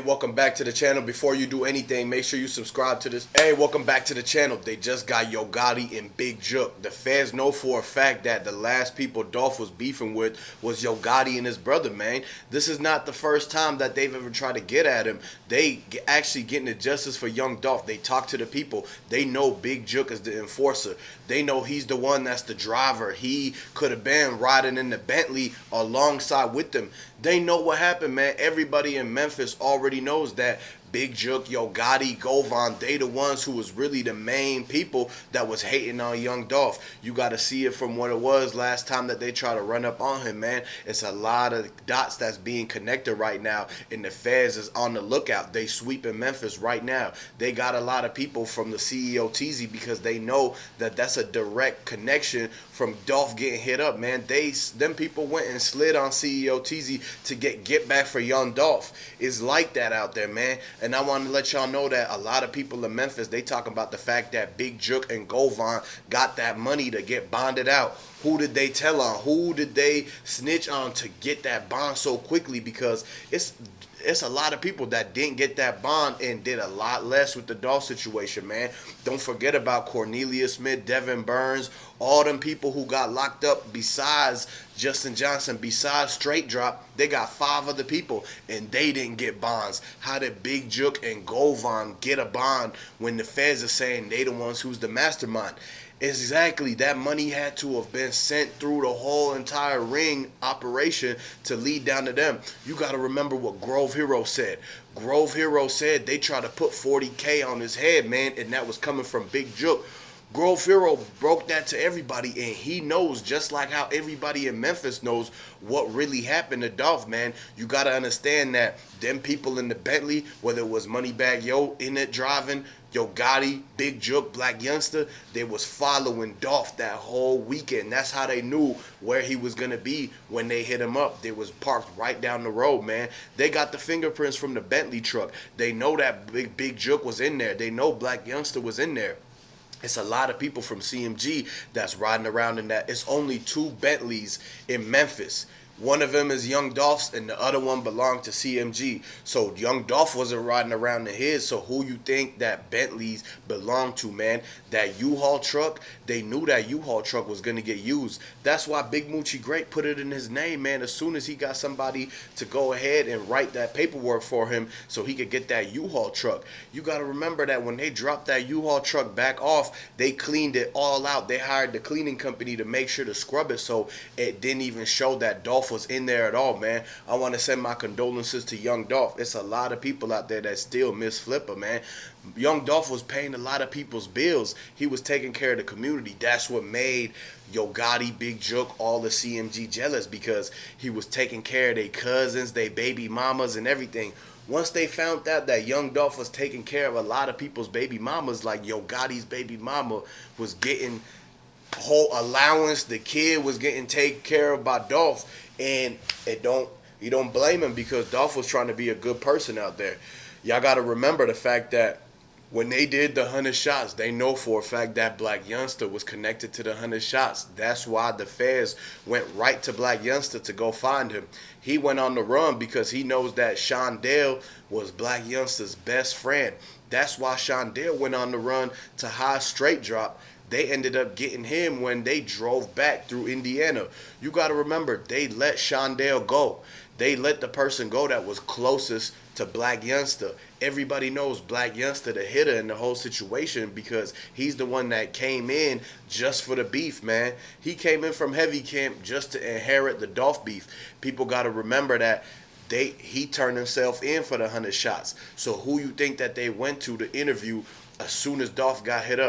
welcome back to the channel. Before you do anything, make sure you subscribe to this. Hey, welcome back to the channel. They just got Yo Gotti and Big Jook. The fans know for a fact that the last people Dolph was beefing with was Yo Gotti and his brother, man. This is not the first time that they've ever tried to get at him. They actually getting the justice for young Dolph. They talk to the people. They know Big Jook is the enforcer. They know he's the one that's the driver. He could have been riding in the Bentley alongside with them. They know what happened, man. Everybody in Memphis already knows that Big Jook, Yo Gotti, Govan, they the ones who was really the main people that was hating on young Dolph. You got to see it from what it was last time that they try to run up on him, man. It's a lot of dots that's being connected right now, and the feds is on the lookout. They sweeping Memphis right now. They got a lot of people from the CEO TZ because they know that that's a direct connection from Dolph getting hit up, man. Them people went and slid on CEO TZ to get back for young Dolph. It's like that out there, man. And I want to let y'all know that a lot of people in Memphis, they talking about the fact that Big Jook and Govan got that money to get bonded out. Who did they tell on? Who did they snitch on to get that bond so quickly? Because it's a lot of people that didn't get that bond and did a lot less with the Dolph situation, man. Don't forget about Cornelius Smith, Devin Burns, all them people who got locked up besides Justin Johnson, besides Straight Drop. They got 5 other people and they didn't get bonds. How did Big Jook and Govan get a bond when the feds are saying they the ones who's the mastermind? Exactly, that money had to have been sent through the whole entire ring operation to lead down to them. You got to remember what Grove Hero said. Grove Hero said they tried to put 40K on his head, man, and that was coming from Big Jook. Grove Hero broke that to everybody, and he knows, just like how everybody in Memphis knows what really happened to Dolph, man. You got to understand that them people in the Bentley, whether it was Moneybag Yo in it driving, Yo Gotti, Big Jook, Black Youngsta, they was following Dolph that whole weekend. That's how they knew where he was going to be when they hit him up. They was parked right down the road, man. They got the fingerprints from the Bentley truck. They know that Big Jook was in there. They know Black Youngsta was in there. It's a lot of people from CMG that's riding around in that. It's only 2 Bentleys in Memphis. One of them is Young Dolph's and the other one belonged to CMG. So Young Dolph wasn't riding around in his. So who you think that Bentleys belong to, man? That U-Haul truck, they knew that U-Haul truck was going to get used. That's why Big Moochie Great put it in his name, man. As soon as he got somebody to go ahead and write that paperwork for him so he could get that U-Haul truck. You got to remember that when they dropped that U-Haul truck back off, they cleaned it all out. They hired the cleaning company to make sure to scrub it so it didn't even show that Dolph was in there at all, man. I want to send my condolences to young Dolph. It's a lot of people out there that still miss Flipper, man. Young Dolph was paying a lot of people's bills. He was taking care of the community. That's what made Yo Gotti, Big Jook, all the CMG jealous, because he was taking care of their cousins, their baby mamas, and everything. Once they found out that young Dolph was taking care of a lot of people's baby mamas, like Yo Gotti's baby mama was getting whole allowance, the kid was getting taken care of by Dolph, and you don't blame him, because Dolph was trying to be a good person out there. Y'all got to remember the fact that when they did the 100 shots, they know for a fact that Black Youngsta was connected to the 100 shots. That's why the feds went right to Black Youngsta to go find him. He went on the run because he knows that Shondell was Black Youngsta's best friend. That's why Shondell went on the run to hide Straight Drop. They ended up getting him when they drove back through Indiana. You got to remember, they let Shondell go. They let the person go that was closest to Black Youngsta. Everybody knows Black Youngsta, the hitter in the whole situation, because he's the one that came in just for the beef, man. He came in from heavy camp just to inherit the Dolph beef. People got to remember that he turned himself in for the 100 shots. So who you think that they went to interview as soon as Dolph got hit up?